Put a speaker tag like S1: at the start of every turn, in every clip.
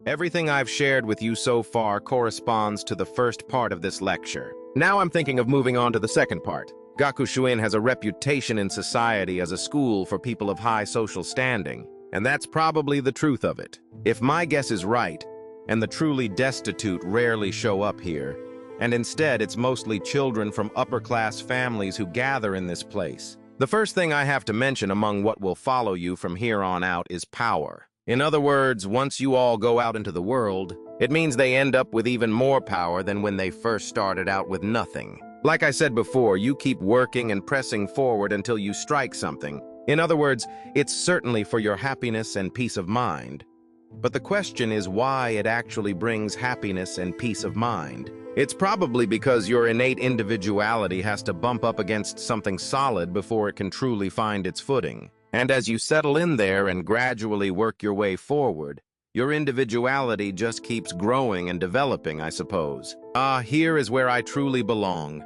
S1: Everything I've shared with you so far corresponds to the first part of this lecture. Now I'm thinking of moving on to the second part. Gakushuin has a reputation in society as a school for people of high social standing, and that's probably the truth of it. If my guess is right, and the truly destitute rarely show up here, and instead it's mostly children from upper-class families who gather in this place. The first thing I have to mention among what will follow you from here on out is power. In other words, once you all go out into the world, it means they end up with even more power than when they first started out with nothing. Like I said before, you keep working and pressing forward until you strike something. In other words, it's certainly for your happiness and peace of mind. But the question is why it actually brings happiness and peace of mind. It's probably because your innate individuality has to bump up against something solid before it can truly find its footing. And as you settle in there and gradually work your way forward, your individuality just keeps growing and developing, I suppose. Here is where I truly belong.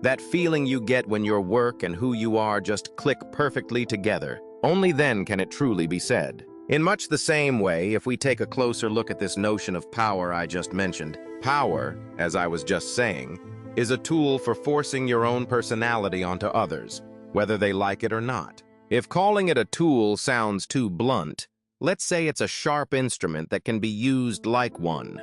S1: That feeling you get when your work and who you are just click perfectly together. Only then can it truly be said. In much the same way, if we take a closer look at this notion of power I just mentioned, power, as I was just saying, is a tool for forcing your own personality onto others, whether they like it or not. If calling it a tool sounds too blunt, let's say it's a sharp instrument that can be used like one.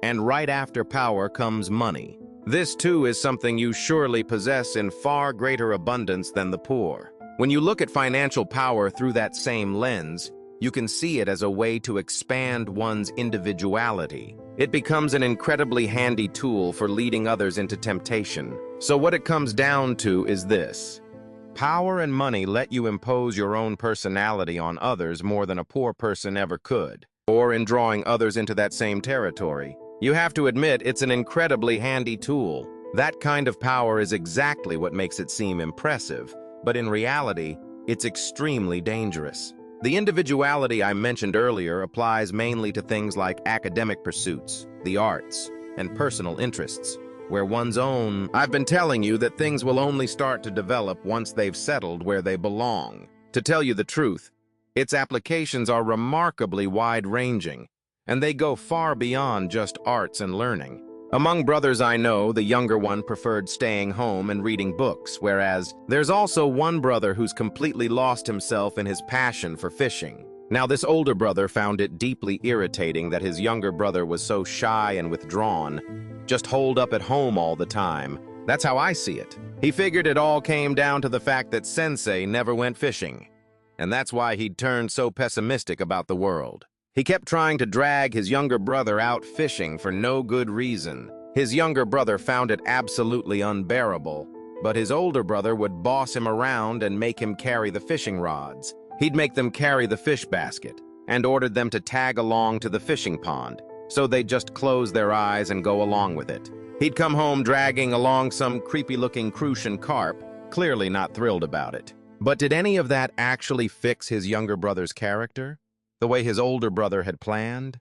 S1: And right after power comes money. This too is something you surely possess in far greater abundance than the poor. When you look at financial power through that same lens, you can see it as a way to expand one's individuality. It becomes an incredibly handy tool for leading others into temptation. So what it comes down to is this. Power and money let you impose your own personality on others more than a poor person ever could. Or in drawing others into that same territory. You have to admit it's an incredibly handy tool. That kind of power is exactly what makes it seem impressive, but in reality, it's extremely dangerous. The individuality I mentioned earlier applies mainly to things like academic pursuits, the arts, and personal interests, where one's own... I've been telling you that things will only start to develop once they've settled where they belong. To tell you the truth, its applications are remarkably wide-ranging, and they go far beyond just arts and learning. Among brothers I know, the younger one preferred staying home and reading books, whereas there's also one brother who's completely lost himself in his passion for fishing. Now, this older brother found it deeply irritating that his younger brother was so shy and withdrawn, just holed up at home all the time. That's how I see it. He figured it all came down to the fact that Sensei never went fishing, and that's why he'd turned so pessimistic about the world. He kept trying to drag his younger brother out fishing for no good reason. His younger brother found it absolutely unbearable, but his older brother would boss him around and make him carry the fishing rods. He'd make them carry the fish basket, and ordered them to tag along to the fishing pond, so they'd just close their eyes and go along with it. He'd come home dragging along some creepy-looking crucian carp, clearly not thrilled about it. But did any of that actually fix his younger brother's character? The way his older brother had planned?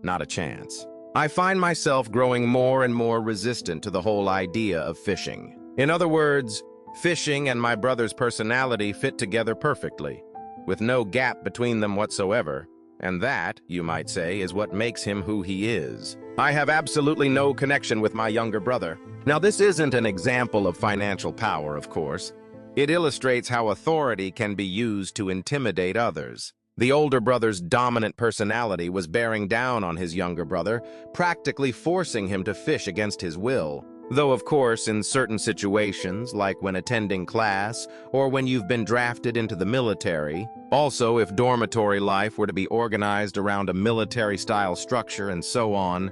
S1: Not a chance. I find myself growing more and more resistant to the whole idea of fishing. In other words, fishing and my brother's personality fit together perfectly, with no gap between them whatsoever, and that, you might say, is what makes him who he is. I have absolutely no connection with my younger brother. Now, this isn't an example of financial power, of course. It illustrates how authority can be used to intimidate others. The older brother's dominant personality was bearing down on his younger brother, practically forcing him to fish against his will. Though, of course, in certain situations, like when attending class or when you've been drafted into the military, also if dormitory life were to be organized around a military-style structure and so on,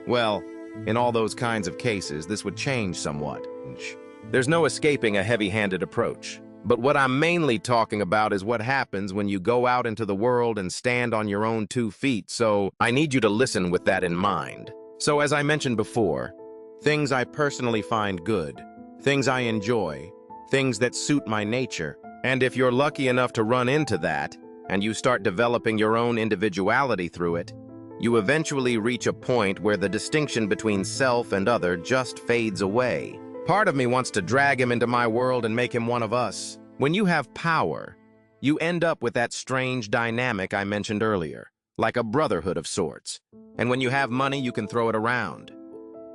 S1: well, in all those kinds of cases, this would change somewhat. There's no escaping a heavy-handed approach. But what I'm mainly talking about is what happens when you go out into the world and stand on your own 2 feet, so I need you to listen with that in mind. So as I mentioned before, things I personally find good, things I enjoy, things that suit my nature, and if you're lucky enough to run into that, and you start developing your own individuality through it, you eventually reach a point where the distinction between self and other just fades away. Part of me wants to drag him into my world and make him one of us. When you have power, you end up with that strange dynamic I mentioned earlier. like a brotherhood of sorts. And when you have money, you can throw it around.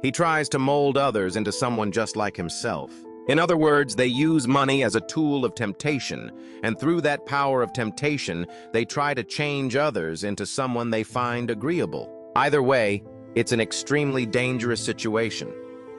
S1: He tries to mold others into someone just like himself. In other words, they use money as a tool of temptation, and through that power of temptation, they try to change others into someone they find agreeable. Either way, it's an extremely dangerous situation.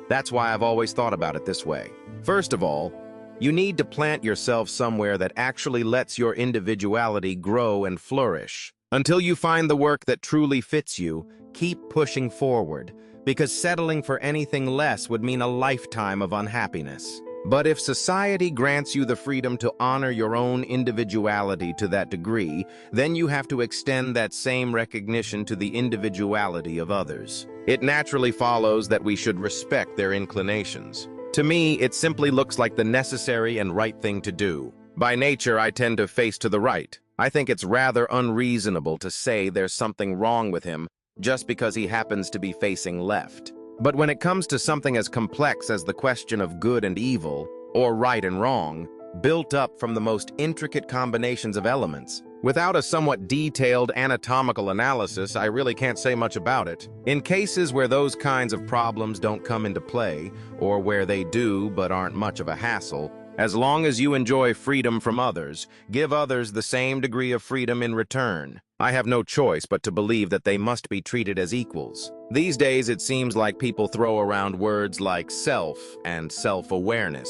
S1: That's why I've always thought about it this way. First of all, you need to plant yourself somewhere that actually lets your individuality grow and flourish. Until you find the work that truly fits you, keep pushing forward, because settling for anything less would mean a lifetime of unhappiness. But if society grants you the freedom to honor your own individuality to that degree, then you have to extend that same recognition to the individuality of others. It naturally follows that we should respect their inclinations. To me, it simply looks like the necessary and right thing to do. By nature, I tend to face to the right. I think it's rather unreasonable to say there's something wrong with him just because he happens to be facing left. But when it comes to something as complex as the question of good and evil, or right and wrong, built up from the most intricate combinations of elements, without a somewhat detailed anatomical analysis, I really can't say much about it. In cases where those kinds of problems don't come into play, or where they do but aren't much of a hassle, as long as you enjoy freedom from others, give others the same degree of freedom in return. I have no choice but to believe that they must be treated as equals. These days, it seems like people throw around words like self and self-awareness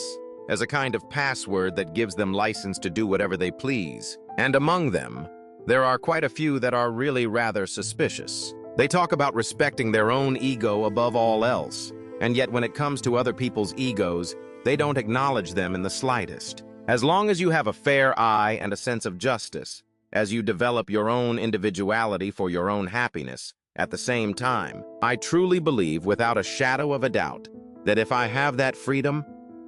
S1: as a kind of password that gives them license to do whatever they please. And among them, there are quite a few that are really rather suspicious. They talk about respecting their own ego above all else, and yet when it comes to other people's egos, they don't acknowledge them in the slightest. As long as you have a fair eye and a sense of justice, as you develop your own individuality for your own happiness, at the same time, I truly believe without a shadow of a doubt that if I have that freedom,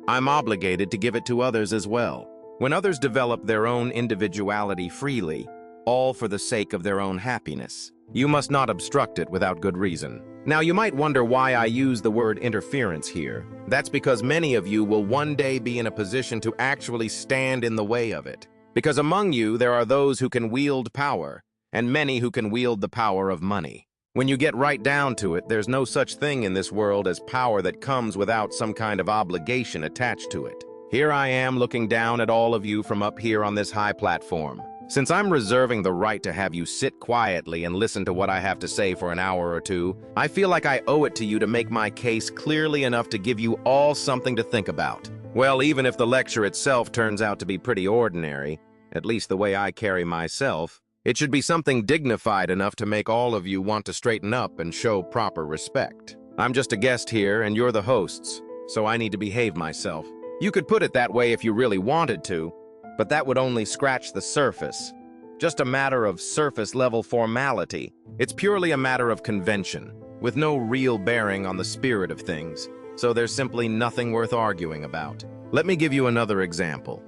S1: I'm obligated to give it to others as well. When others develop their own individuality freely, all for the sake of their own happiness, you must not obstruct it without good reason. Now, you might wonder why I use the word interference here. That's because many of you will one day be in a position to actually stand in the way of it. Because among you, there are those who can wield power, and many who can wield the power of money. When you get right down to it, there's no such thing in this world as power that comes without some kind of obligation attached to it. Here I am looking down at all of you from up here on this high platform. Since I'm reserving the right to have you sit quietly and listen to what I have to say for an hour or two, I feel like I owe it to you to make my case clearly enough to give you all something to think about. Well, even if the lecture itself turns out to be pretty ordinary, at least the way I carry myself, it should be something dignified enough to make all of you want to straighten up and show proper respect. I'm just a guest here, and you're the hosts, so I need to behave myself. You could put it that way if you really wanted to, but that would only scratch the surface. Just a matter of surface-level formality. It's purely a matter of convention, with no real bearing on the spirit of things, so there's simply nothing worth arguing about. Let me give you another example.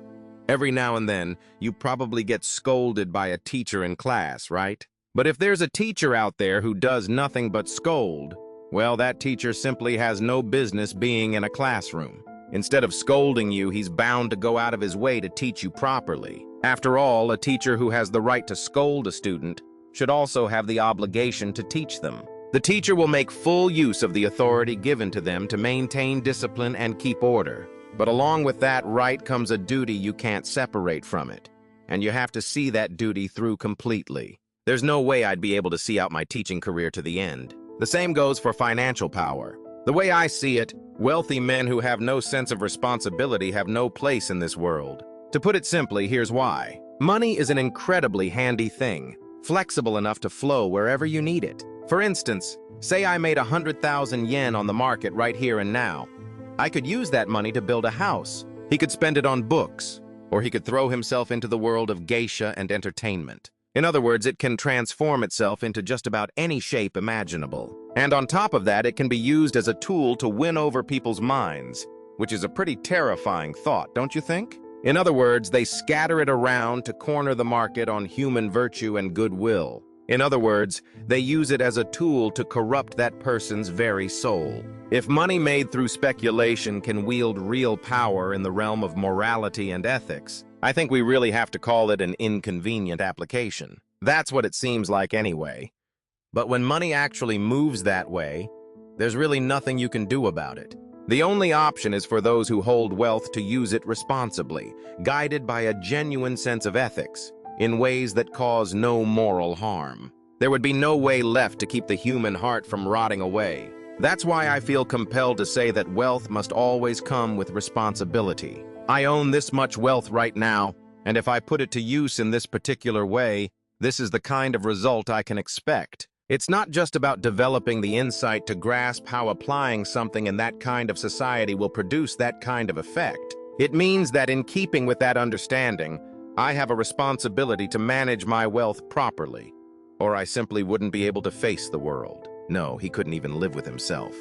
S1: Every now and then, you probably get scolded by a teacher in class, right? But if there's a teacher out there who does nothing but scold, well, that teacher simply has no business being in a classroom. Instead of scolding you, he's bound to go out of his way to teach you properly. After all, a teacher who has the right to scold a student should also have the obligation to teach them. The teacher will make full use of the authority given to them to maintain discipline and keep order. But along with that right comes a duty you can't separate from it, and you have to see that duty through completely. There's no way I'd be able to see out my teaching career to the end. The same goes for financial power. The way I see it, wealthy men who have no sense of responsibility have no place in this world. To put it simply, here's why. Money is an incredibly handy thing, flexible enough to flow wherever you need it. For instance, say I made 100,000 yen on the market right here and now. I could use that money to build a house. He could spend it on books, or he could throw himself into the world of geisha and entertainment. In other words, it can transform itself into just about any shape imaginable. And on top of that, it can be used as a tool to win over people's minds, which is a pretty terrifying thought, don't you think? In other words, they scatter it around to corner the market on human virtue and goodwill. In other words, they use it as a tool to corrupt that person's very soul. If money made through speculation can wield real power in the realm of morality and ethics, I think we really have to call it an inconvenient application. That's what it seems like anyway. But when money actually moves that way, there's really nothing you can do about it. The only option is for those who hold wealth to use it responsibly, guided by a genuine sense of ethics, in ways that cause no moral harm. There would be no way left to keep the human heart from rotting away. That's why I feel compelled to say that wealth must always come with responsibility. I own this much wealth right now, and if I put it to use in this particular way, this is the kind of result I can expect. It's not just about developing the insight to grasp how applying something in that kind of society will produce that kind of effect. It means that in keeping with that understanding, I have a responsibility to manage my wealth properly, or I simply wouldn't be able to face the world. No, he couldn't even live with himself.